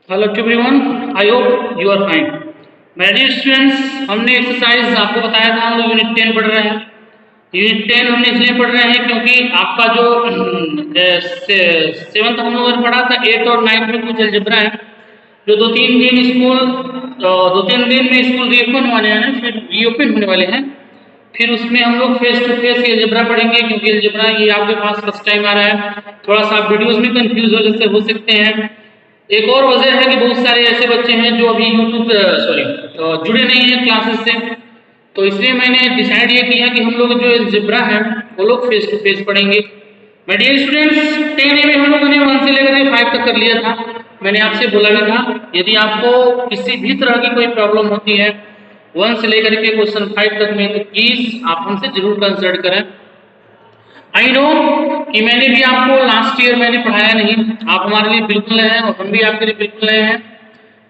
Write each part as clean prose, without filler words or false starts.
Hello to everyone, I hope you are fine. मेरे dear students, हमने exercise आपको बताया था, हम लोग यूनिट 10 पढ़ रहे हैं। यूनिट 10 हमने इसलिए पढ़ रहे हैं क्योंकि आपका जो सेवन्थ हम लोगों ने पढ़ा था, 8 और 9 में कुछ अलजेब्रा है जो दो तीन दिन में स्कूल रीओपन होने वाले हैं, फिर रीओपन होने वाले हैं। फिर उसमें हम लोग फेस टू फेस अलजेब्रा पढ़ेंगे क्योंकि अलजेब्रा ये आपके पास फर्स्ट टाइम आ रहा है। थोड़ा सा आप वीडियोस में कंफ्यूज हो सकते हैं। एक और वजह है कि बहुत सारे ऐसे बच्चे हैं जो अभी यूट्यूब जुड़े नहीं हैं क्लासेस से, तो इसलिए मैंने डिसाइड ये किया कि हम लोग जो अलजेब्रा है वो लोग फेस टू फेस पढ़ेंगे। माय डियर स्टूडेंट्स, 10 में हम लोगों ने 1 से लेकर के 5 तक कर लिया था। मैंने आपसे बोला भी था यदि आपको किसी भी तरह की कोई प्रॉब्लम होती है 1 से लेकर के क्वेश्चन 5 तक में, तो प्लीज आप हमसे जरूर कंसल्ट करें। आई नो कि मैंने भी आपको लास्ट ईयर मैंने पढ़ाया नहीं, आप हमारे लिए बिल्कुल नए हैं और हम भी आपके लिए बिल्कुल नए हैं।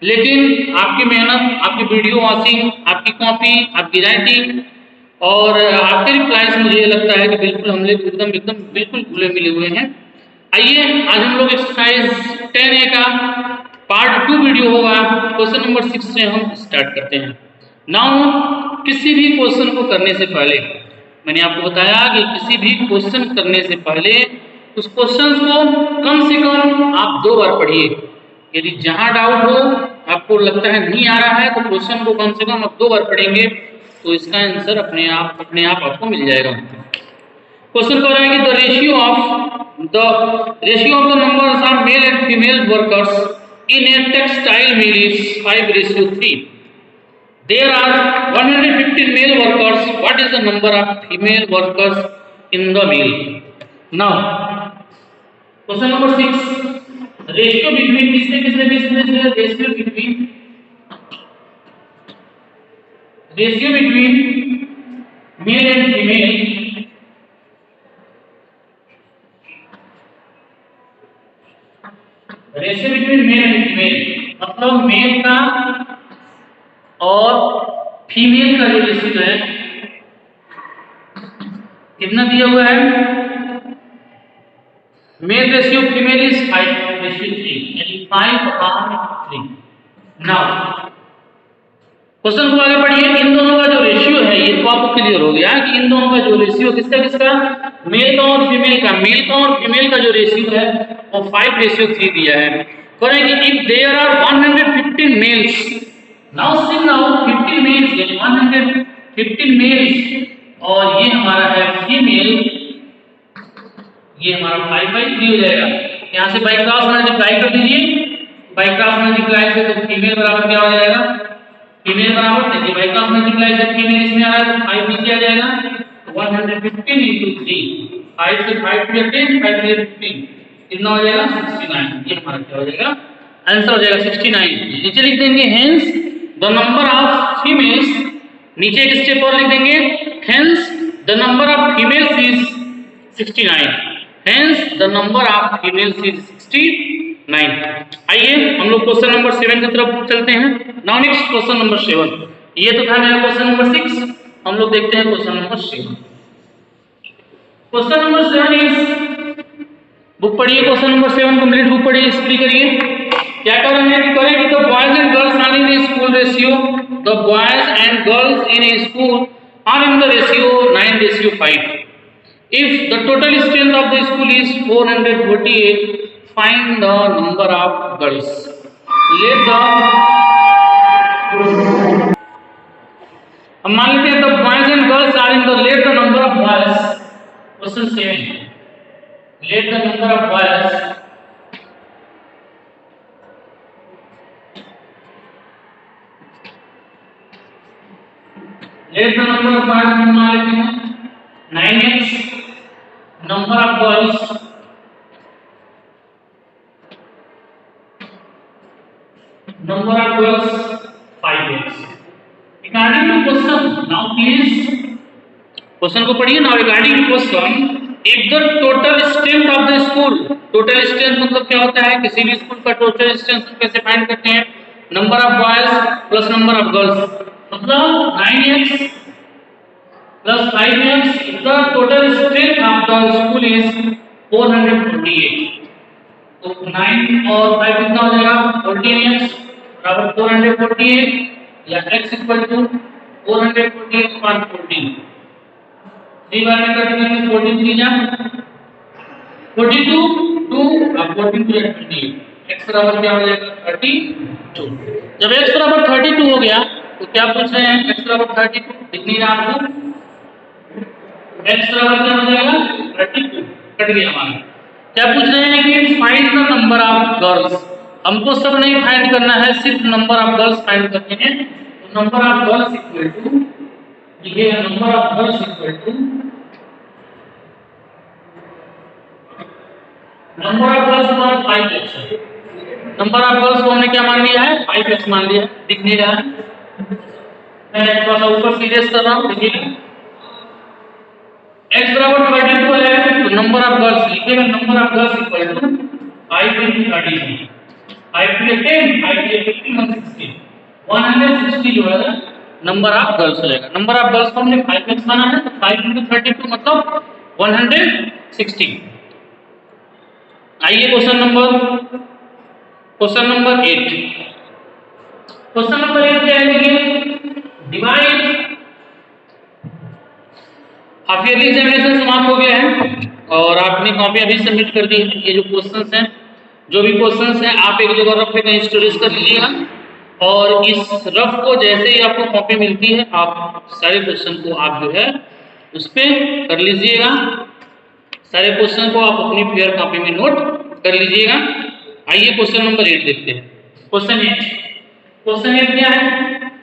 लेकिन आपकी मेहनत, आपकी वीडियो वॉचिंग, आपकी कॉपी, आपकी राइटिंग और आपके रिप्लाई से मुझे ये लगता है कि बिल्कुल हम लोग एकदम एकदम बिल्कुल घुले मिले हुए हैं। आइए आज हम लोग एक्सरसाइज 10A का पार्ट 2 वीडियो होगा, क्वेश्चन नंबर 6 से हम स्टार्ट करते हैं। नाउ किसी भी क्वेश्चन को करने से पहले मैंने आपको बताया कि किसी भी क्वेश्चन करने से पहले उस क्वेश्चन को कम से कम आप 2 बार पढ़िए। यदि जहां डाउट हो, आपको लगता है नहीं आ रहा है, तो क्वेश्चन को कम से कम आप 2 बार पढ़ेंगे तो इसका आंसर अपने आप आपको मिल जाएगा। क्वेश्चन कह रहा है कि the numbers of male and female workers in a textile mill is 5:3। There are 115 male workers. What is the number of female workers in the mill? Now, question number 6. Ratio between किसने ratio between male and female. Ratio between male and female मतलब mail का और female का जो ratio है कितना दिया हुआ है? मेल रेशियो फीमेल इज 5:3, यानी 5/3। नाउ क्वेश्चन को आगे पढ़िए। इन दोनों का जो रेशियो है ये तो आपको क्लियर हो गया कि इन दोनों का जो रेशियो किसका मेल का और फीमेल का, मेल का और फीमेल का जो रेशियो है वो 5:3 दिया है। करें कि if there are 115 males, now see now 15 males यानी 115 मेल्स और ये हमारा है फीमेल, ये हमारा 5/3 हो जाएगा। यहां से बाई क्रॉस मल्टीप्लाई कर दीजिए, बाई क्रॉस मल्टीप्लाई से तो फीमेल बराबर क्या हो जाएगा? फीमेल बराबर देखिए बाई क्रॉस मल्टीप्लाई से फीमेल इसमें आ रहा है तो 5 नीचे आ जाएगा, तो 115 into 3, 5 से 5 to 10, 5 से 15 कितना हो जाएगा? 69। ये हमारा क्या हो जाएगा? आंसर हो जाएगा 69। नीचे लिख देंगे hence the number of females, नीचे एक स्टेप और लिख देंगे hence the number of females is 69, hence the number of females is 69। आइए हम लोग क्वेश्चन नंबर 7 की तरफ चलते हैं। Now next question number 7। ये तो था मेरा क्वेश्चन नंबर 6, हम लोग देखते हैं question number 7। Question number 7 is, book पढ़िए क्वेश्चन नंबर 7, कंप्लीट बुक पढ़िए, स्टडी करिए। क्या कर रहे हैं कि करें कि the boys and girls are in school ratio, the boys and girls in a school are in the ratio 9:5। if the total strength of the school is 448, find the number of girls. Let the, अब मान लेते हैं the boys and girls are in the, let the number of boys, question 7, let the number of boys let the number of boys मान लेते हैं 9x, number of girls number of girls 5x। Regarding to question, now please question को पढ़िए। now regarding to question, if the total strength of the school, total strength मतलब क्या होता है? किसी भी स्कूल का total strength कैसे फाइंड करते हैं? number of boys plus number of girls, मतलब 9x plus 5x, the total strength of the school is 448। तो 9 और 5 कितना हो जाएगा 14x बराबर 448 या x इक्वल टू 448 पांच 14 3 बार में कटेंगे तो 14 3 जा 42 2 और 14 2 28 x बराबर क्या हो जाएगा 32। जब x बराबर 32 हो गया तो क्या पूछ रहे हैं x बराबर 32 दिख नहीं रहा आपको x बराबर क्या हो जाएगा 32 कट गया हमारा। क्या पूछ रहे हैं कि find the number of girls, हमको सब नहीं फाइंड करना है सिर्फ नंबर ऑफ गर्ल्स फाइंड करने हैं। तो number of girls equal to ये number of girls equal to number of girls हमारा 5x है। नंबर ऑफ गर्ल्स को हमने क्या मान लिया है 5x मान लिया है, दिख नहीं रहा है मैं थोड़ा सा ऊपर सीरियस कर रहा हूं देखिए x बराबर 32 है तो नंबर ऑफ गर्ल्स लिखेगा number of girls equal to 5 into 33 5 to 10 5 to 15 160 160 जो है नंबर ऑफ गर्ल्स हो जाएगा। नंबर ऑफ गर्ल्स को हमने 5x माना है तो 5 into 32 मतलब 160। आइए क्वेश्चन नंबर 8। क्वेश्चन नंबर 8 क्या है देखिए डिवाइड हाफ ईयरली एग्जामिनेशन समाप्त हो गया है और आपने कॉपी अभी सबमिट कर दी है। ये जो क्वेश्चंस हैं जो भी क्वेश्चंस हैं आप एक जगह रफ पे कहीं स्टोरेज कर लीजिएगा और इस रफ को जैसे ही आपको कॉपी मिलती है आप सारे क्वेश्चन को आप जो है उस पे कर लीजिएगा। सारे क्वेश्चन को आप अपनी फेयर कॉपी में नोट कर लीजिएगा। आइए क्वेश्चन नंबर 8 देखते हैं। क्वेश्चन 8 क्या है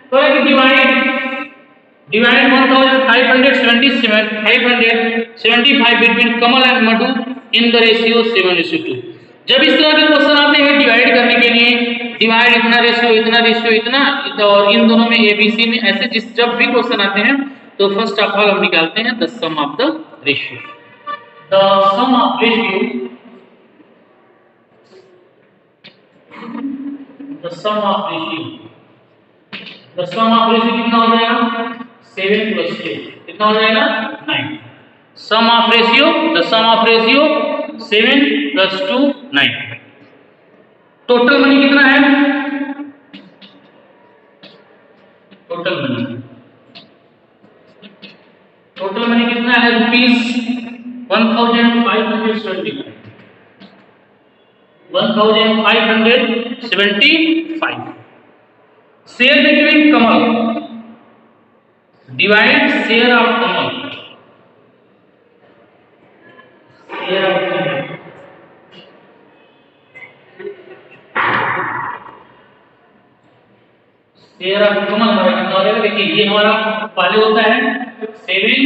तो divide 1575 between Kamal and Madhu in the ratio 7:2। जब इस तरह के क्वेश्चन आते हैं डिवाइड करने के लिए डिवाइड इतना रेशियो इतना और इन दोनों में ABC में ऐसे जिस जब भी क्वेश्चन आते हैं तो फर्स्ट ऑफ ऑल हम निकालते हैं the sum of the ratio. The sum of ratio कितना हो जाएगा 7 plus 2 कितना हो जाएगा 9। Sum of ratio the sum of ratio 7 plus 2 9। Total money कितना है टोटल मनी कितना है rupees 1575 share between Kamal divide share of Kamal हमारा देखिए ये हमारा पहले होता है 7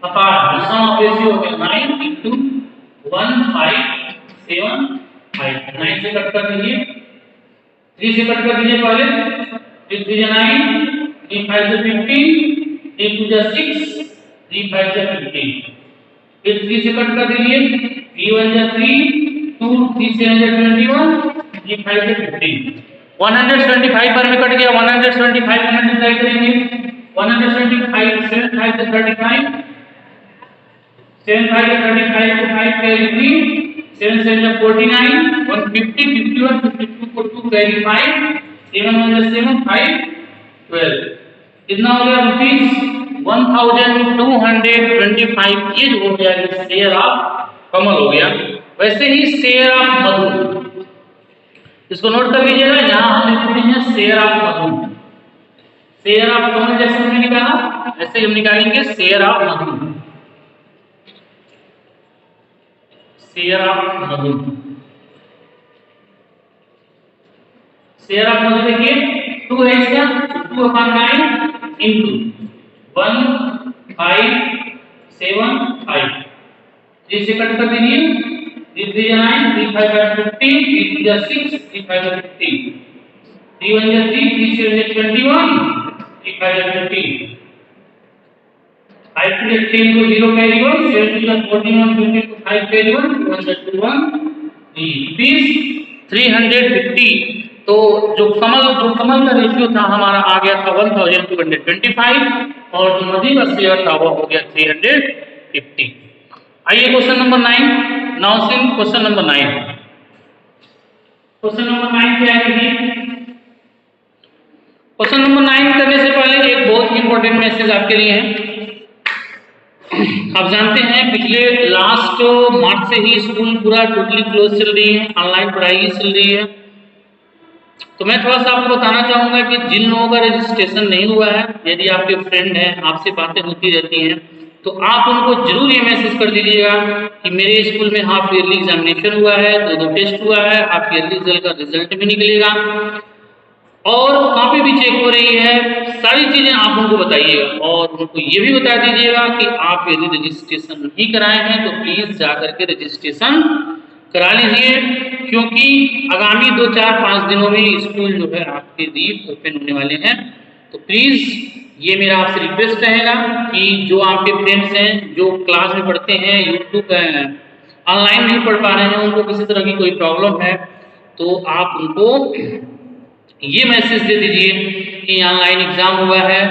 अपार्ट सम ऑफ रेशियो हो गया 9 into 1575 9 से कट कर दीजिए 3 से कट कर दीजिए पहले 3 3 9 3 5 से 15 3 2 जा 6 3 5 जा 15 फिर 3 से कट कर दीजिए 3 1 जा 3 2 3 से 21 3 5 से 15 175 पर में कट गया 175 में मल्टीप्लाई करेंगे 175 7 5 से 35 7 5 से 35 को 5 कैरी 3 7 7 जा 49 150 51 52 को 2 कैरी 5 7 1 जा 7 5 12 कितना हो गया रुपीस 1225। ये जो हो गया शेयर ऑफ कमल हो गया। वैसे ही शेयर ऑफ मधु इसको नोट कर लीजिएगा यहाँ हम लिखते हैं share of Madhu. Share of Kamal जैसे हमने निकाला ऐसे हम निकालेंगे share of Madhu. Share of Madhu देखिए 2 है इसका 2/9 into 1 5 7 5 3 से कट कर दीजिए 3 3 9 3 5 15 3 2 6 3 5 15 3 1 3 3 7 21 3 5 15 5 to 10 को 0 कैरी 1 7 to 41 15 को 5 कैरी 1 1 to 1 रुपीस 350। तो जो कमल का रेशियो था हमारा आ गया था 1225 और जो मधु का शेयर था वो हो गया 350। आइए question number 9। Now see question number 9। Question number 9 क्या है जी? क्वेश्चन नंबर 9 करने से पहले एक बहुत ही इंपॉर्टेंट मैसेज आपके लिए है। आप जानते हैं पिछले लास्ट मार्च से ही स्कूल पूरा टोटली क्लोज चल रही है, ऑनलाइन पढ़ाई ही चल रही है। तो मैं थोड़ा सा आपको बताना चाहूंगा कि जिन लोगों का रजिस्ट्रेशन नहीं हुआ है, यदि आपके फ्रेंड हैं, आपसे बातें होती रहती हैं, तो आप उनको जरूर ये मैसेज कर दीजिएगा कि मेरे स्कूल में हाफ ईयरली एग्जामिनेशन हुआ है, 2 टेस्ट हुआ है, हाफ ईयरली रिजल्ट का रिजल्ट भी निकलेगा और कॉपी भी चेक हो रही है। सारी चीजें आप उनको बताइएगा और उनको ये भी बता दीजिएगा कि आप यदि रजिस्ट्रेशन नहीं कराए हैं तो प्लीज जाकर के रजिस्ट्रेशन करा लीजिए, क्योंकि आगामी 2, 4, 5 दिनों में स्कूल जो है आपके री ओपन होने वाले हैं। तो प्लीज ये मेरा आपसे रिक्वेस्ट रहेगा कि जो आपके फ्रेंड्स हैं जो क्लास में पढ़ते हैं, यूट्यूब ऑनलाइन नहीं पढ़ पा रहे हैं, उनको किसी तरह की कोई प्रॉब्लम है तो आप उनको ये मैसेज दे दीजिए कि ऑनलाइन एग्जाम हुआ है,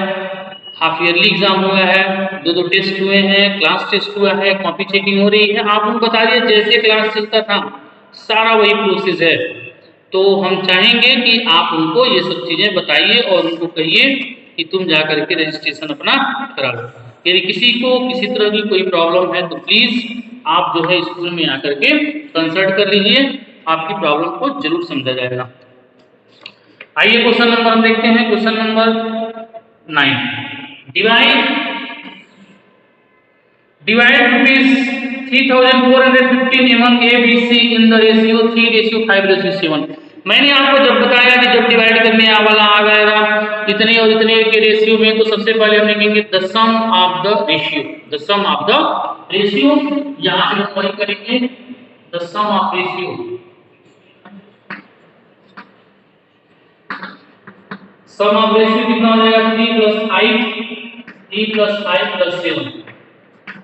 हाफ ईयरली एग्जाम हुआ है, 2 टेस्ट हुए हैं, क्लास टेस्ट हुआ है, कॉपी चेकिंग हो रही है। आप उनको बता दिए जैसे क्लास चलता था सारा वही प्रोसेस है। तो हम चाहेंगे कि आप उनको ये सब चीजें बताइए और उनको कहिए कि तुम जाकर के रजिस्ट्रेशन अपना करा लो। यदि किसी को किसी तरह की कोई प्रॉब्लम है तो प्लीज आप जो है स्कूल में आकर के कंसल्ट कर लीजिए, आपकी प्रॉब्लम को जरूर समझा जाएगा। आइए क्वेश्चन नंबर हम देखते हैं। Question number 9, divide rupees 3,415 among A, B, C in the ratio 3:5:7। मैंने आपको जब बताया कि जब डिवाइड करने वाला आ जाएगा इतने और इतने के रेशियो में, तो सबसे पहले हम लिखेंगे the sum of the ratio. The sum of the ratio यहां से हम वही करेंगे, the sum of ratio. Sum of ratio कितना हो जाएगा? 3 + 5 + 7।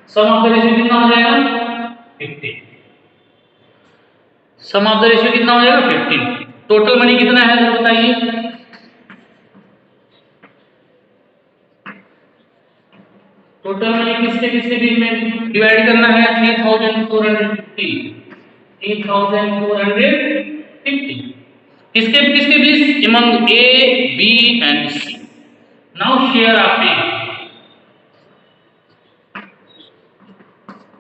सम ऑफ द रेशियो कितना हो जाएगा? 15। सम ऑफ द रेशियो कितना हो जाएगा? 15। टोटल मनी कितना है सर बताइए? टोटल मनी किसके किसके बीच में डिवाइड करना है? 3,450। 3,450 किसके किसके बीच? among A, B and C। now share of A,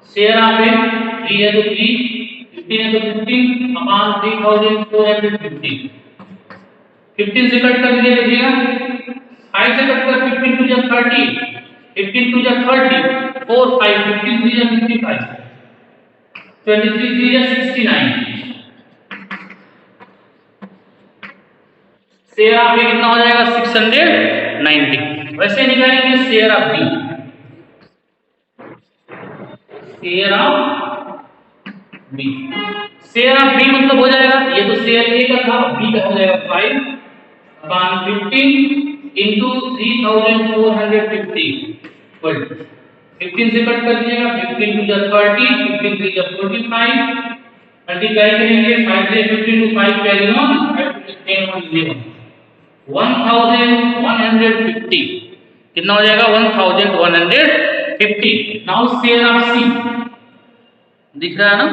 share of A 3 है तो 3, 15 है तो 15 अपॉन 3,450। 15 से कट कर दीजिए, देखिएगा 5 से कट कर 15 टू जा 30, 15 टू जा 30, 4 5 15 3 जा 55, 23 3 जा 69। शेयर ऑफ ए कितना हो जाएगा? 690। वैसे निकालेंगे share of B. Share of B, share of B मतलब हो जाएगा, ये तो शेयर ए का था, बी का हो जाएगा 5 अपॉन 15 इंटू 3,450। 15 से कट कर दीजिएगा, 15 टू जा 30, 15 3 जा 45, मल्टीप्लाई करेंगे 5 से 15 टू 5 कैरी ऑन, 5 टू 10 1 11, 1150। कितना हो जाएगा? 1150। नाउ शेयर ऑफ सी दिख रहा है ना?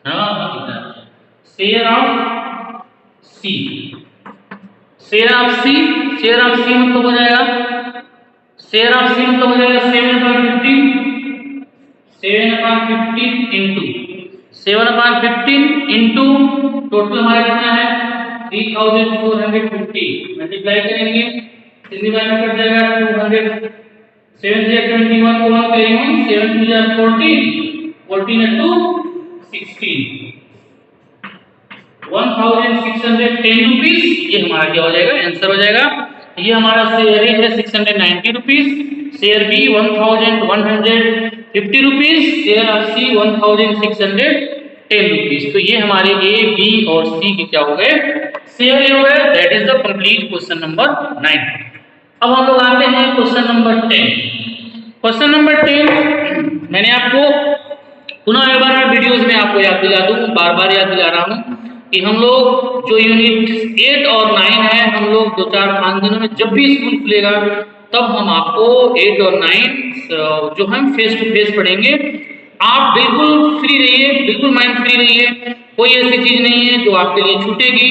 हाँ दिख रहा है। Share of C, share of C, share of C मतलब हो जाएगा, शेयर ऑफ सी मतलब हो जाएगा 7/15, 7/15 इंटू 7/15 इंटू टोटल हमारा कितना है? 3,450। मल्टीप्लाई करेंगे, कितनी बार में कट जाएगा? 200। 7 से 21 को 1 करेंगे, 7 टू जा 14, 14 into 16, 1,610 रुपीस। ये हमारा क्या हो जाएगा? आंसर हो जाएगा। ये हमारा शेयर है 690 rupees, share B 1,150 rupees, share of C 1,610 rupees. तो ये हमारे ए, बी और सी के क्या हो गए? शेयर हो गए। That is the complete question number 9। अब हम लोग आते हैं क्वेश्चन नंबर 10। क्वेश्चन नंबर 10 मैंने आपको पुनः एक बार वीडियोस में आपको याद दिला दूं, बार बार याद दिला रहा हूं कि हम लोग जो यूनिट 8 और 9 है, हम लोग 2, 4, 5 दिनों में जब भी स्कूल खुलेगा तब हम आपको 8 और 9 जो हम फेस टू फेस पढ़ेंगे। आप बिल्कुल फ्री रहिए, बिल्कुल माइंड फ्री रहिए, कोई ऐसी चीज नहीं है जो आपके लिए छूटेगी,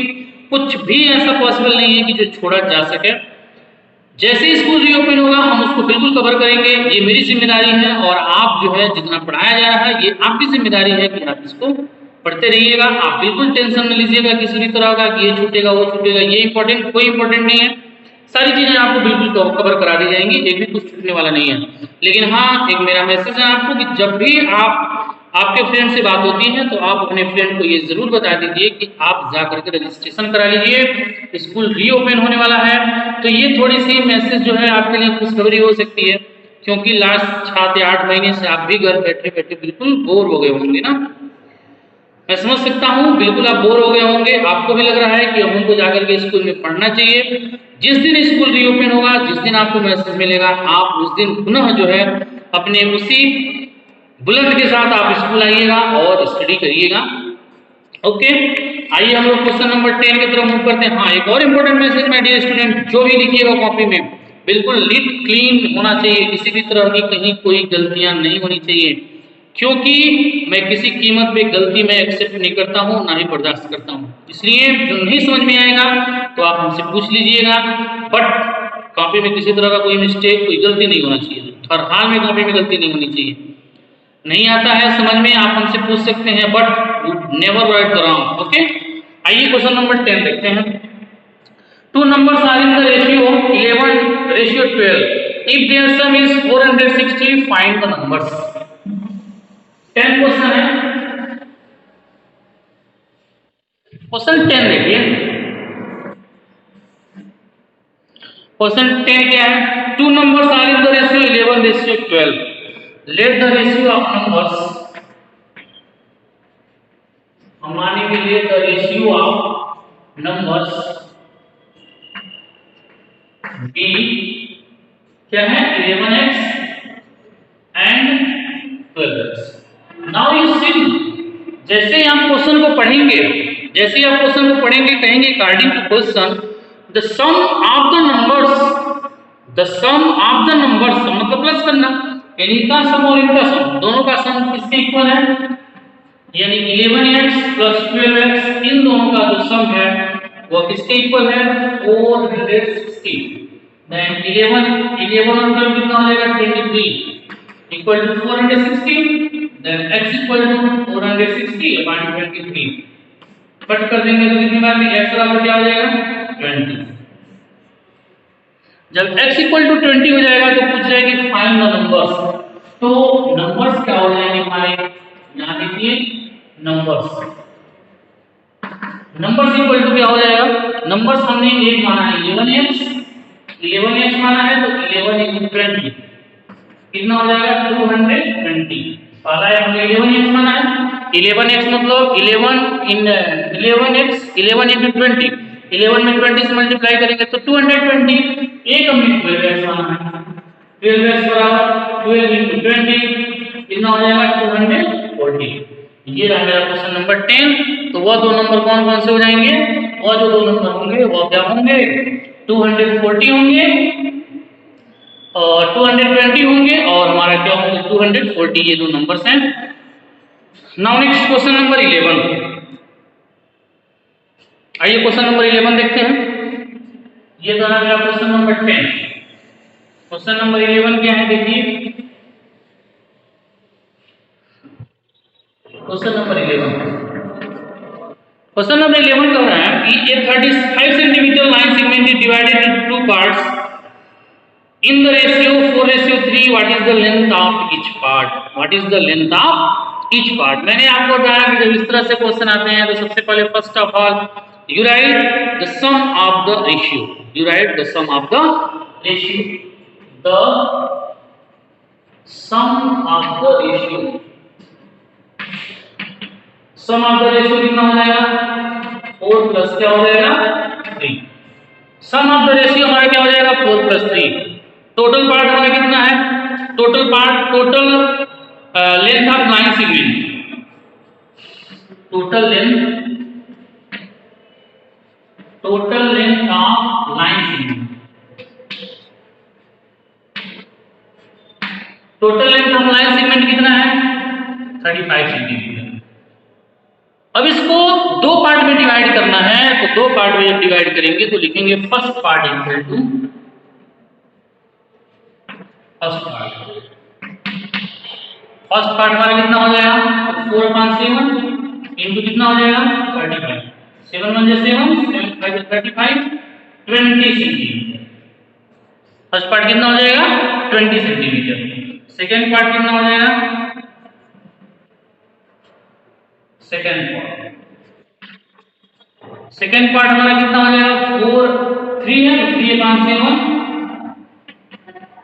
कुछ भी ऐसा पॉसिबल नहीं है कि जो छोड़ा जा सके। जैसे ही स्कूल रीओपन होगा हम उसको बिल्कुल कवर करेंगे, ये मेरी जिम्मेदारी है, और आप जो है जितना पढ़ाया जा रहा है ये आपकी जिम्मेदारी है कि आप इसको पढ़ते रहिएगा। आप बिल्कुल टेंशन न लीजिएगा किसी भी तरह का कि ये छूटेगा वो छूटेगा, ये इंपॉर्टेंट कोई इंपॉर्टेंट नहीं है, सारी चीजें आपको बिल्कुल कवर करा दी जाएंगी, एक भी कुछ छूटने वाला नहीं है। लेकिन हाँ, एक मेरा मैसेज है आपको कि जब भी आपके फ्रेंड से बात होती है तो आप अपने फ्रेंड को ये जरूर बता दीजिए कि आप जा करके रजिस्ट्रेशन करा लीजिए, स्कूल रीओपन होने वाला है। तो ये थोड़ी सी मैसेज जो है आपके लिए खुशखबरी हो सकती है, क्योंकि लास्ट 7 या 8 महीने से आप भी घर बैठे बैठे बिल्कुल बोर हो गए होंगे ना। मैं समझ सकता हूँ, बिल्कुल आप बोर हो गए होंगे, आपको भी लग रहा है कि अब हमको जाकर के स्कूल में पढ़ना चाहिए। जिस दिन स्कूल रीओपन होगा, जिस दिन आपको मैसेज मिलेगा, आप उस दिन पुनः जो है अपने उसी बुलंद के साथ आप स्कूल आइएगा और स्टडी करिएगा। ओके, आइए हम लोग क्वेश्चन नंबर 10 की तरफ मूव करते हैं। हाँ, एक और important message my dear student, जो भी लिखिएगा कॉपी में बिल्कुल नीट क्लीन होना चाहिए, किसी भी तरह की कहीं कोई गलतियां नहीं होनी चाहिए, क्योंकि मैं किसी कीमत पे गलती में एक्सेप्ट नहीं करता हूँ, ना ही बर्दाश्त करता हूँ। इसलिए जो नहीं समझ में आएगा तो आप हमसे पूछ लीजिएगा, बट कॉपी में किसी तरह का कोई मिस्टेक, कोई गलती नहीं होना चाहिए, हर हाल में कॉपी में गलती नहीं होनी चाहिए। नहीं आता है समझ में, आप हमसे पूछ सकते हैं, but never write the wrong. Okay, आइए क्वेश्चन नंबर 10 देखते हैं। Two numbers are in the ratio 11:12. If their sum is 460, find the numbers. 10 question है, क्वेश्चन 10 देखिए। क्वेश्चन 10 क्या है? Two numbers are in the ratio 11:12. Let the ratio of numbers, हम मानेंगे let the ratio of numbers be क्या है? 11x and 12x. Now you see, जैसे ही आप क्वेश्चन को पढ़ेंगे, जैसे ही आप क्वेश्चन को पढ़ेंगे, कहेंगे according to question the sum of the numbers, the sum of the numbers मतलब प्लस करना, यानी इनका सम और इनका सम, दोनों का सम किसके इक्वल है, यानी 11x plus 12x, इन दोनों का जो सम है वो किसके इक्वल है? 460। देन 11 और 12 कितना हो जाएगा? 23 equal to 460। Then x equal to 460 upon 23, cut कर देंगे तो कितनी बार में x बराबर क्या हो जाएगा? 20। जब x इक्वल टू 20 हो जाएगा तो पूछ जाएगी फाइंड द नंबर्स, तो नंबर्स क्या हो जाएंगे हमारे? यहां देखिए नंबर्स, नंबर्स इक्वल टू क्या हो जाएगा? नंबर्स हमने एक माना है 11x माना है, तो 11 into 20 कितना हो जाएगा? 220। पहला है हमने 11x माना है, 11x मतलब 11 into 20, 11 में 20 से मल्टीप्लाई करेंगे तो 220। एक हमने 12x माना है, 12x बराबर 12 into 20 कितना हो जाएगा? 240। ये रहा मेरा क्वेश्चन नंबर 10। तो वह दो नंबर कौन कौन से हो जाएंगे? वह जो दो नंबर होंगे वो क्या होंगे? 240 होंगे और 220 होंगे, और हमारा क्या होंगे? 240। ये दो नंबर्स हैं। Now next question number 11। आइए क्वेश्चन नंबर 11 देखते हैं। ये तो मेरा क्वेश्चन नंबर 10। क्वेश्चन नंबर 11 क्या है? देखिए क्वेश्चन नंबर 11 कह रहा है कि a 35 centimetre line segment is divided into two parts in the ratio 4:3. what is the length of each part? what is the length of each part? मैंने आपको बताया कि जब इस तरह से क्वेश्चन आते हैं तो सबसे पहले first of all you write the sum of the ratio, you write the sum of the ratio, the sum of the ratio, sum of the ratio कितना हो जाएगा? 4 प्लस क्या हो जाएगा? 3। सम ऑफ द रेशियो हमारा क्या हो जाएगा? 4 प्लस 3। टोटल पार्ट हमारा कितना है? Total part, total length of line segment, total length of line segment, total length of line segment कितना है? 35 सेंटीमीटर। अब इसको दो पार्ट में डिवाइड करना है, तो दो पार्ट में जब डिवाइड करेंगे तो लिखेंगे first part equal to first part. First part हमारा कितना हो जाएगा, 4/7 इंटू कितना हो जाएगा 35, 7 1 7, 7 5 35, 20 सेंटीमीटर। फर्स्ट पार्ट कितना हो जाएगा 20 सेंटीमीटर। सेकेंड पार्ट कितना हो जाएगा, सेकेंड पार्ट हमारा कितना हो जाएगा 4 3 है तो 3/7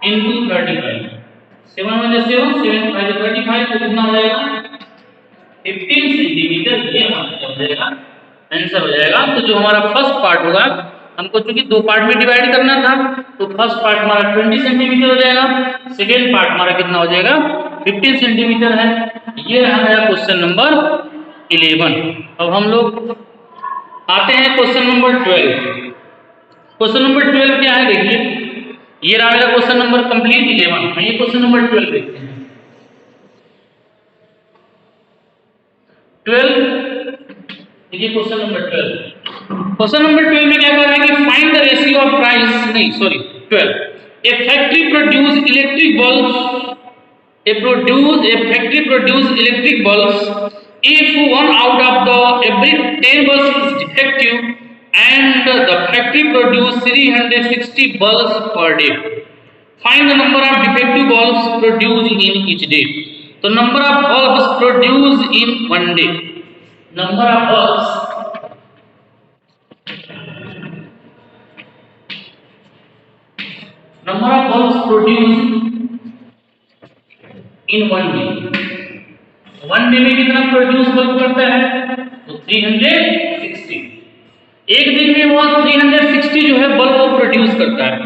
इंटू 35, 7 1 7, 7 5 35, तो कितना हो जाएगा 15 सेंटीमीटर। ये हमारा हो जाएगा आंसर हो जाएगा। तो जो हमारा फर्स्ट पार्ट होगा, हमको चूंकि दो पार्ट में डिवाइड करना था, तो फर्स्ट पार्ट हमारा 20 सेंटीमीटर हो जाएगा, सेकेंड पार्ट हमारा कितना हो जाएगा 15 सेंटीमीटर है। ये रहा मेरा क्वेश्चन नंबर 11। अब हम लोग आते हैं क्वेश्चन नंबर 12। क्वेश्चन नंबर 12 क्या है, देखिए ये रहा मेरा क्वेश्चन नंबर कंप्लीट 11। ये क्वेश्चन नंबर 12 देखते हैं। 12 देखिए क्वेश्चन नंबर 12। क्वेश्चन नंबर 12 में क्या कर रहा है कि find the ratio of price, नहीं sorry 12, a factory produce electric bulbs, a factory produce electric bulbs. If one out of the every 10 bulbs is defective and the factory produce 360 bulbs per day, find the number of defective bulbs produced in each day. So number of bulbs produced in one day, number of bulbs produced in one day. One day में कितना produce bulb करता है, तो 360। एक दिन में वो 360 जो है बल्ब को प्रोड्यूस करता है।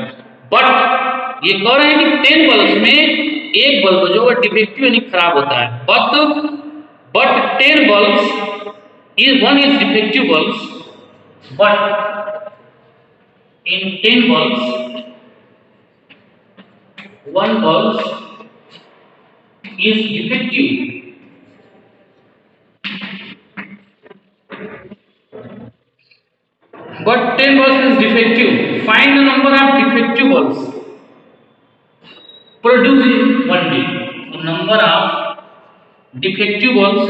बट ये कह रहे हैं कि 10 बल्ब में एक बल्ब जो है डिफेक्टिव यानी खराब होता है। But 10 bulbs is one is defective bulbs, but in 10 bulbs one bulb is defective. But 10 bulbs is defective. Find the number of defective bulbs produced in one day. The number of defective bulbs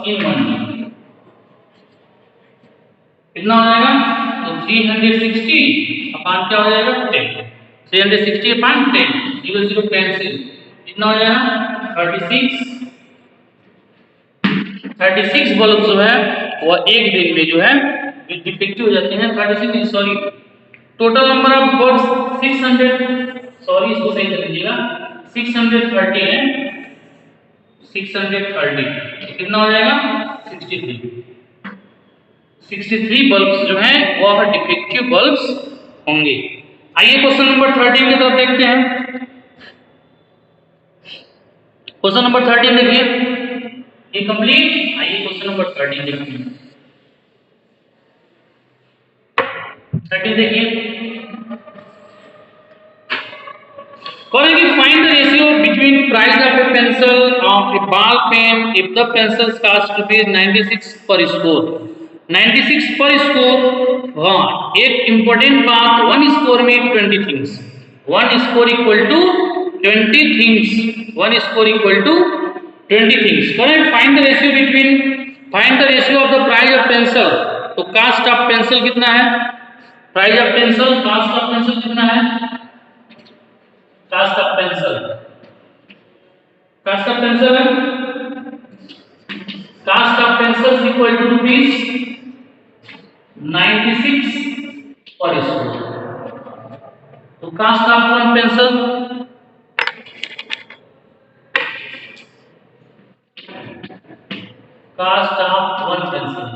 in one day. कितना हो जाएगा, तो 360 अपान क्या हो जाएगा 10, 360 अपान 10, 0 0 cancel, कितना हो जाएगा 36 बल्ब जो है वह एक दिन में जो है डिफेक्टिव हो जाते हैं। 36 sorry, total number of bulb 600, sorry इसको सही कर लीजिएगा, 630 है, 630 कितना हो जाएगा 63 बल्ब्स जो हैं वह डिफेक्टिव बल्ब्स होंगे। आइए क्वेश्चन नंबर 13 की तरफ देखते हैं। क्वेश्चन नंबर 13 देखिए, ये कंप्लीट। आइए क्वेश्चन नंबर 13 देखते हैं। 13 देखिए, find the ratio between price of a pencil of a ball pen if the pencils cost rupees 96 per score. 96 per score, हाँ एक इंपॉर्टेंट बात, 1 स्कोर में 20 things, 1 score equal to 20 things, 1 score equal to 20 things. Correct, find the ratio between, find the ratio of the price of pencil. तो cost of pencil कितना है, price of pencil, cost of pencil कितना है, cost of pencil, cost of pencil है, cost of pencil equal to rupees 96 per score. तो cost of one pencil, cost of one pencil,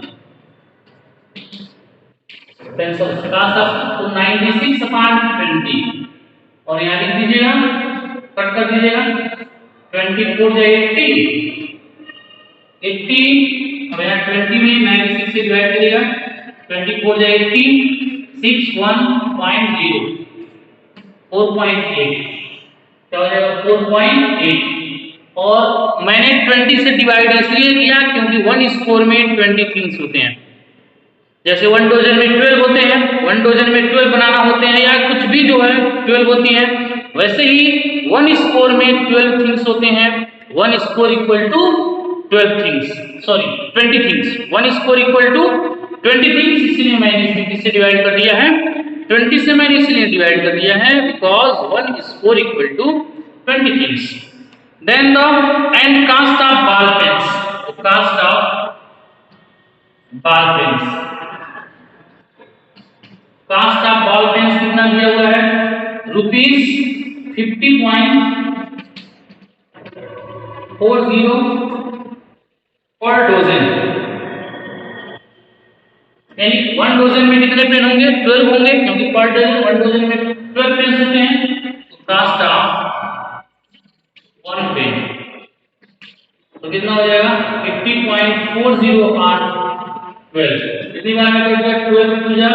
cost of तो 96 upon 20, और यहां लिख दीजिएगा, cut कर दीजिएगा, 24 जाए 80, अब यहाँ 20 में 96 से डिवाइड करिएगा, 24 या 80, 61.0, 4.8 क्या हो जाएगा 4.8। और मैंने 20 से डिवाइड इसलिए किया क्योंकि 1 स्कोर में 20 थिंग्स होते हैं। जैसे 1 डजन में 12 होते हैं, 1 डजन में 12 बनाना होते हैं, या कुछ भी जो है 12 होती है, वैसे ही 1 स्कोर में 12 थिंग्स होते हैं। 1 score equal to 12 things, sorry 20 things. 1 score equal to 20 things, इसलिए मैंने इसे किससे डिवाइड कर दिया है 20 से। मैंने इसलिए डिवाइड कर दिया है because 1 score equal to 20 things. Then the end cost of ball pens, cost of ball pens, cost of ball pens कितना दिया हुआ है ₹50.40 पर डजन, यानी 1 डजन में कितने पेन होंगे 12 होंगे, क्योंकि पर डजन 1 डजन में 12 पेन होते हैं। तो कास्ट ऑफ 1 पेन तो कितना हो जाएगा 50.40 और 12, कितनी बार में करेगा 12 टू जा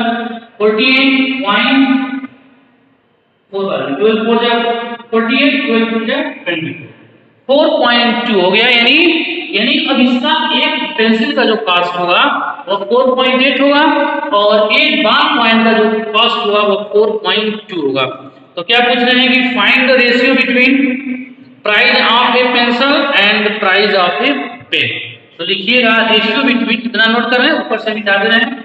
48.4 बार, 12 4 जा 48, 12 टू जा 24, 4.2 हो गया। यानी अब इसका एक पेंसिल का जो कॉस्ट होगा वो 4.8 होगा और एक बार पॉइंट का जो कॉस्ट होगा वो 4.2 होगा। तो क्या पूछ रहे हैं कि find the ratio between price of a pencil and price of a pen. तो लिखिएगा रेशियो बिटवीन, कितना नोट कर रहे हैं ऊपर से मिटा दे रहे हैं,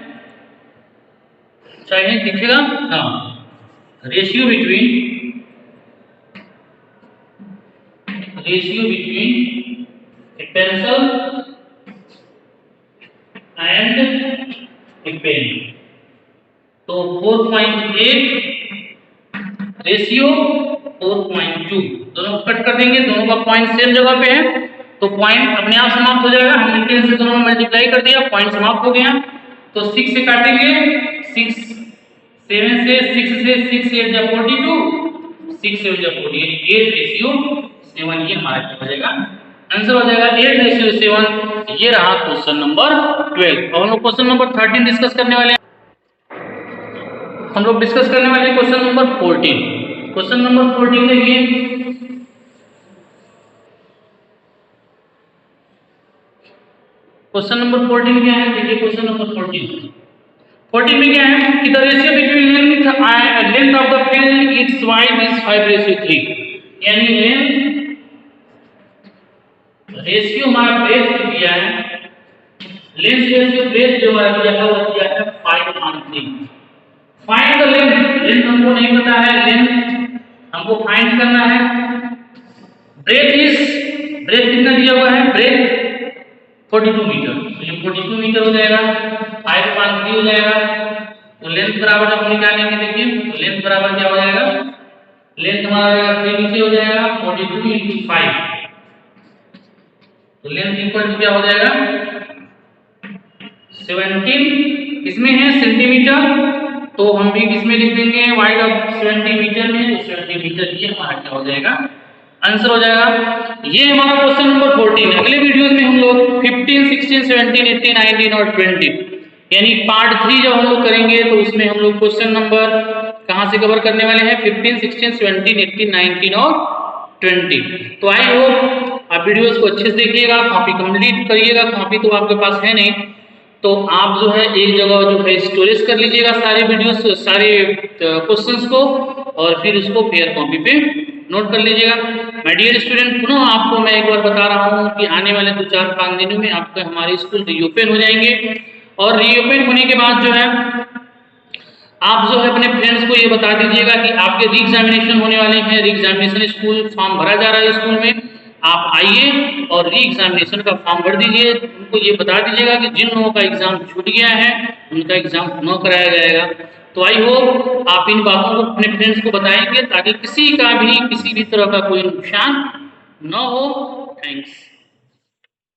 चाहिए दिखेगा, हाँ, ratio between a pencil and a pen. तो 4.8 रेशियो 4.2, दोनों कट कर देंगे, दोनों का पॉइंट सेम जगह पे है तो पॉइंट अपने आप समाप्त हो जाएगा। हमने 10 से दोनों में मल्टीप्लाई कर दिया, पॉइंट समाप्त हो गया। तो 6 से काटेंगे, 6 7 से 6 से 6 8 जा 42, 6 7 जा 40, 8 रेशियो 7, ये हमारा हो जाएगा आंसर हो जाएगा 8 रेशियो 7। ये रहा क्वेश्चन नंबर 12। और हम लोग क्वेश्चन नंबर 13 डिस्कस करने वाले हैं। हम लोग डिस्कस करने वाले हैं क्वेश्चन नंबर 14। क्वेश्चन नंबर 14 देखिए, क्वेश्चन नंबर 14 क्या है, देखिए क्वेश्चन नंबर 14 में क्या है कि the ratio between length of the pen it's wide is 5:3, यानी रेशियो हमारा ब्रेथ दिया है, लेंथ रेशियो ब्रेथ जो हमारा दिया है वो दिया है 5:3। फाइंड द लेंथ हमको नहीं पता है, लेंथ हमको फाइंड करना है। ब्रेथ कितना दिया हुआ है, ब्रेथ 42 मीटर, तो ये 42 मीटर हो जाएगा, 5.3 हो जाएगा। तो लेंथ बराबर जब निकालेंगे देखिए, तो लेंथ बराबर क्या हो जाएगा, लेंथ हमारा हो जाएगा 3 नीचे हो जाएगा 42 × 5, तो लेंथ इक्वल क्या हो जाएगा 17, इसमें है सेंटीमीटर, तो हम भी किसमें लिख देंगे वाइड ऑफ 70 मीटर में, तो 70 मीटर ये हमारा क्या हो जाएगा आंसर हो जाएगा। ये हमारा क्वेश्चन नंबर 14। अगले वीडियोस में हम लोग 15, 16, 17, 18, 19 और 20 यानी पार्ट 3 जब हम लोग करेंगे तो उसमें हम लोग क्वेश्चन नंबर कहां से कवर करने वाले हैं 15, 16, 17, 18, 19 और 20। तो आई होप आप वीडियोस को अच्छे से देखिएगा, कॉपी कंप्लीट करिएगा। कॉपी तो आपके पास है नहीं, तो आप जो है एक जगह जो है स्टोरेज कर लीजिएगा सारे वीडियोस, सारे क्वेश्चंस को, और फिर उसको फेयर कॉपी पे नोट कर लीजिएगा। माय डियर स्टूडेंट, पुनः आपको मैं एक बार बता रहा हूँ कि आने वाले 2-4-5 दिनों में आपके हमारे स्कूल रीओपन हो जाएंगे, और रीओपन होने के बाद जो है आप जो है अपने फ्रेंड्स को ये बता दीजिएगा कि आपके री एग्जामिनेशन होने वाले हैं। री एग्जामिनेशन स्कूल फॉर्म भरा जा रहा है स्कूल में, आप आइए और री एग्जामिनेशन का फॉर्म भर दीजिए। उनको ये बता दीजिएगा कि जिन लोगों का एग्जाम छूट गया है उनका एग्जाम पुनः कराया जाएगा। तो आई होप आप इन बातों को अपने फ्रेंड्स को बताएंगे ताकि किसी भी तरह का कोई नुकसान न हो। थैंक्स।